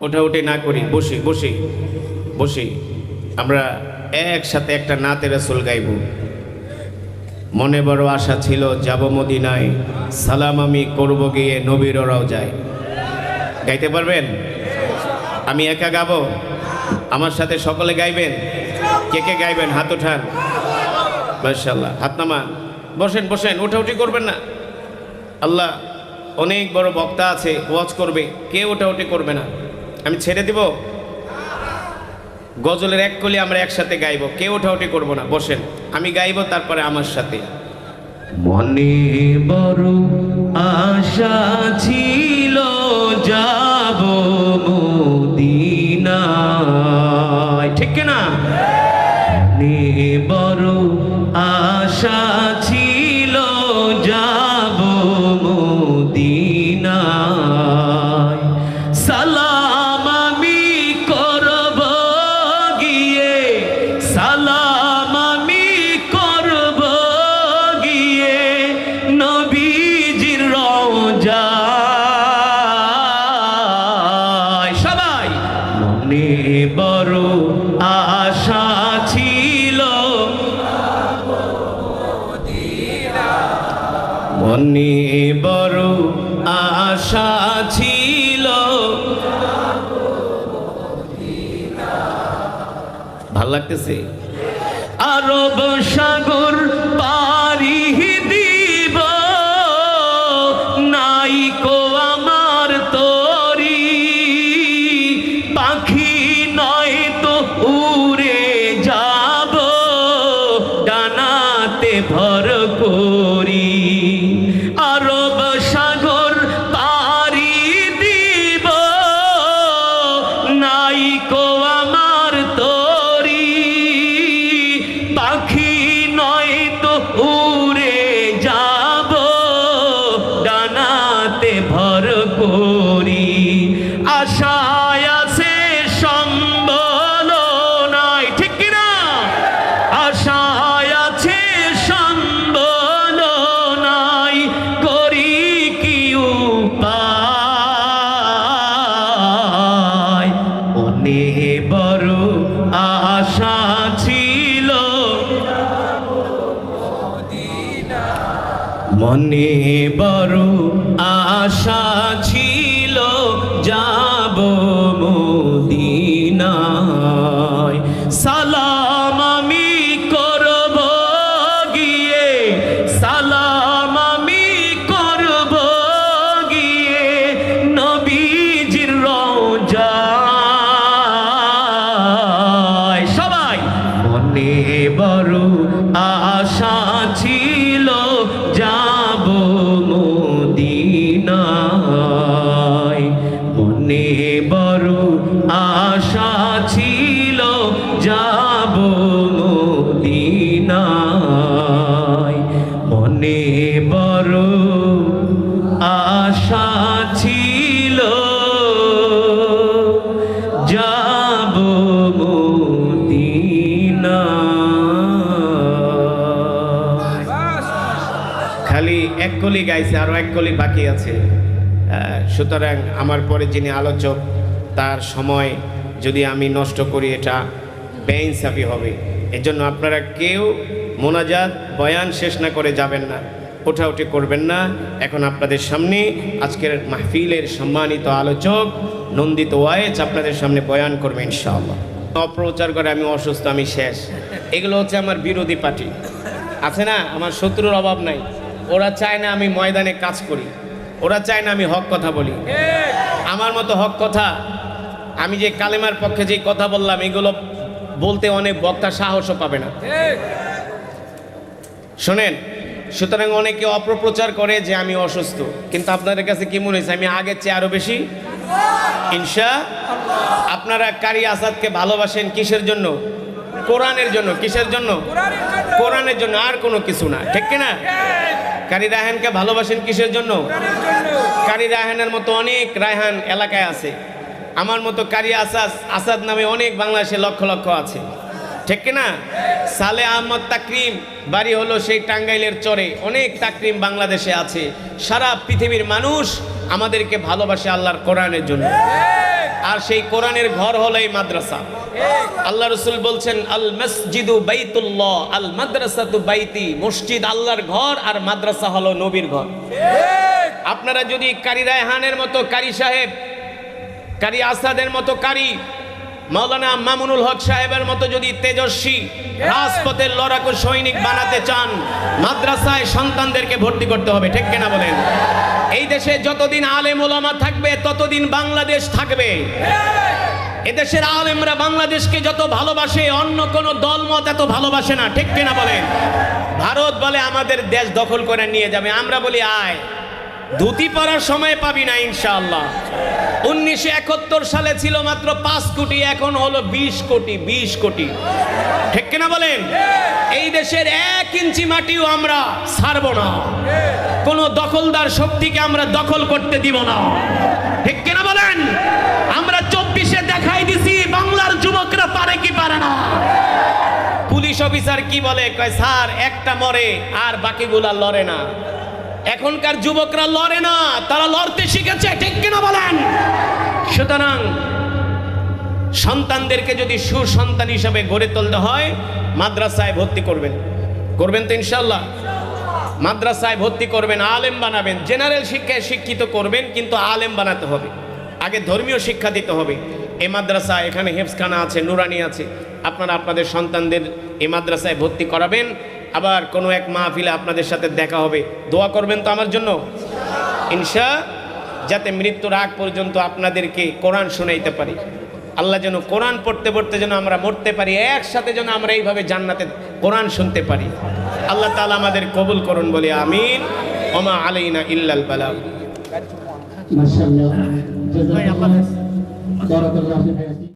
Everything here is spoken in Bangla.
ওঠাউঠি না করি, বসে বসে বসে আমরা একসাথে একটা নাতে রাসূল গাইব। মনে বড় আশা ছিল যাব মদিনায়, সালাম আমি করব গিয়ে নবীর রওজায়। গাইতে পারবেন? আমি একা গাবো, আমার সাথে সকলে গাইবেন? কে কে গাইবেন হাত ওঠান। মাশাআল্লাহ, হাত নামান। বসেন বসেন, ওঠাউঠি করবেন না। আল্লাহ অনেক বড় বক্তা আছে, ওয়াজ করবে, কে ওঠাউঠি করবে না। আমি ছেড়ে দিব? গজলের এক কলি আমরা একসাথে গাইব, কে ওঠাউঠি করবো না। বসেন, আমি গাইব, তারপরে আমার সাথে। মনে বড় আশা ছিল যাব মদিনায়, ঠিক না? মনে বড় আশা ছিল যাব মদিনায়, সালাম আমি করব গিয়ে, সালাম আমি করব গিয়ে নবীজির রওজায়। সবাই মনে বড় আশা ছিল, মনে বড় আশা ছিল। ভাল লাগতেছে? আরব সাগর পারি দিব, নাইকো আমার তরি, পাখি নয় তো উড়ে যাব ডানাতে ভর করি। আরব সাগর পারি দিব, নাইকো আমার তরি, পাখি নয় তো উড়ে যাব ডানাতে ভর করি। আশায় আছে সম্বল নাই, ঠিক কিনা? আশায় আছে সম্বল নাই, করি কি উপায়। মনে বড় আশা ছিল, মনে বড় আশা ছিল যাব মদিনায়, সালাম আমি করব গিয়ে, সালাম আমি করব গিয়ে নবীজির রওজায়। সবাই মনে বড় আশা ছিল যাব মদিনায়, মনে বড় আশা ছিল যাব মদিনায়, মনে বড় আশা ছিল যাব মদিনায়। খালি এক কলি গাইছে, আরো এক কলি বাকি আছে। সুতরাং আমার পরে যিনি আলোচক, তার সময় যদি আমি নষ্ট করি এটা বেইনসাফি হবে। এজন্য আপনারা কেউ মোনাজাত বয়ান শেষ না করে যাবেন না, ওঠাউঠি করবেন না। এখন আপনাদের সামনে আজকের মাহফিলের সম্মানিত আলোচক নন্দিত ওয়াইজ আপনাদের সামনে বয়ান করবে ইনশাআল্লাহ। অপ্রচার করে আমি অসুস্থ, আমি শেষ। এগুলো হচ্ছে আমার বিরোধী পার্টি, আছে না? আমার শত্রুর অভাব নাই। ওরা চায় না আমি ময়দানে কাজ করি, ওরা চায় না আমি হক কথা বলি। আমার মতো হক কথা, আমি যে কালেমার পক্ষে যে কথা বললাম, এগুলো বলতে অনেক বক্তা সাহসও পাবে না। শোনেন, সুতরাং অনেকে অপপ্রচার করে যে আমি অসুস্থ, কিন্তু আপনাদের কাছে কি মনে হয়েছে আমি আগের চেয়ে আরো বেশি? ইনশাআল্লাহ। আপনারা কারি আসাদকে ভালোবাসেন কিসের জন্য? কোরআনের জন্য। কিসের জন্য? কোরআনের জন্য, আর কোনো কিছু না, ঠিক কিনা? কারি রায়হানকে ভালোবাসেন কিসের জন্য? কারি রায়হানের মতো অনেক রায়হান এলাকায় আছে, আমার মতো কারি আসাদ নামে অনেক বাংলাদেশে লক্ষ লক্ষ আছে, ঠিক কিনা? সালে আহমদ তাকরিম বাড়ি হলো সেই টাঙ্গাইলের চরে, অনেক তাকরিম বাংলাদেশে আছে। সারা পৃথিবীর মানুষ আমাদেরকে ভালোবাসে আল্লাহর কোরআনের জন্য। আর সেই কোরআনের ঘর হলো এই মাদ্রাসা। আল্লাহ রাসূল বলছেন আল মসজিদু বাইতুল্লাহ আল মাদ্রাসাতু বাইতি, মসজিদ আল্লাহর ঘর আর মাদ্রাসা হলো নবীর ঘর। আপনারা যদি কারি রায়হানের মতো কারি সাহেব, কারি আসাদের মতো কারি, মাওলানা মামুনুল হক সাহেবের মতো যদি তেজস্বী রাজপথের লড়াকু সৈনিক বানাতে চান, মাদ্রাসায় সন্তানদেরকে ভর্তি করতে হবে, ঠিক কিনা বলেন? এই দেশে যতদিন আলেম ওলামা থাকবে ততদিন বাংলাদেশ থাকবে। এদেশের আলেমরা বাংলাদেশকে যত ভালোবাসে অন্য কোনো দলমত এত ভালোবাসে না, ঠিক কিনা বলেন? ভারত বলে আমাদের দেশ দখল করে নিয়ে যাবে, আমরা বলি আয়, ধুতি পরার সময় পাবি না ইনশাআল্লাহ। 1971 সালে ছিল মাত্র 5 কোটি, এখন হলো 20 কোটি, 20 কোটি, ঠিক কিনা বলেন? এই দেশের 1 ইঞ্চি মাটিও আমরা ছাড়ব না, কোন দখলদার শক্তিকে আমরা দখল করতে দিব না, ঠিক কিনা বলেন? আমরা 24-এ দেখাই দিছি বাংলার যুবকরা পারে কি পারে না। পুলিশ অফিসার কি বলে, কয় স্যার একটা মরে আর বাকিগুলা লড়ে না। এখনকার যুবকরা লড়ে না, তারা লড়তে শিখেছে, ঠিক কিনা বলেন? সুতরাং সন্তানদেরকে যদি সুসন্তান হিসেবে গড়ে তুলতে হয়, মাদ্রাসায় ভর্তি করবেন, করবেন তো ইনশাআল্লাহ? মাদ্রাসায় ভর্তি করবেন, আলেম বানাবেন, জেনারেল শিক্ষায় শিক্ষিত করবেন, কিন্তু আলেম বানাতে হবে। আগে ধর্মীয় শিক্ষা দিতে হবে। এই মাদ্রাসা, এখানে হেফজখানা আছে, নুরানি আছে, আপনারা আপনাদের সন্তানদের এই মাদ্রাসায় ভর্তি করাবেন। আবার কোনো এক মাহফিলে আপনাদের সাথে দেখা হবে, দোয়া করবেন তো আমার জন্য ইনশা, যাতে মৃত্যুর আগ পর্যন্ত আপনাদেরকে কোরআন শোনাইতে পারি। আল্লাহ যেন কোরআন পড়তে পড়তে যেন আমরা মরতে পারি, একসাথে যেন আমরা এইভাবে জান্নাতে কোরআন শুনতে পারি। আল্লাহ তাআলা আমাদের কবুল করুন, বলি আমিন। ওমা আলাইনা ইল্লাল বালাগ। মাশাআল্লাহ।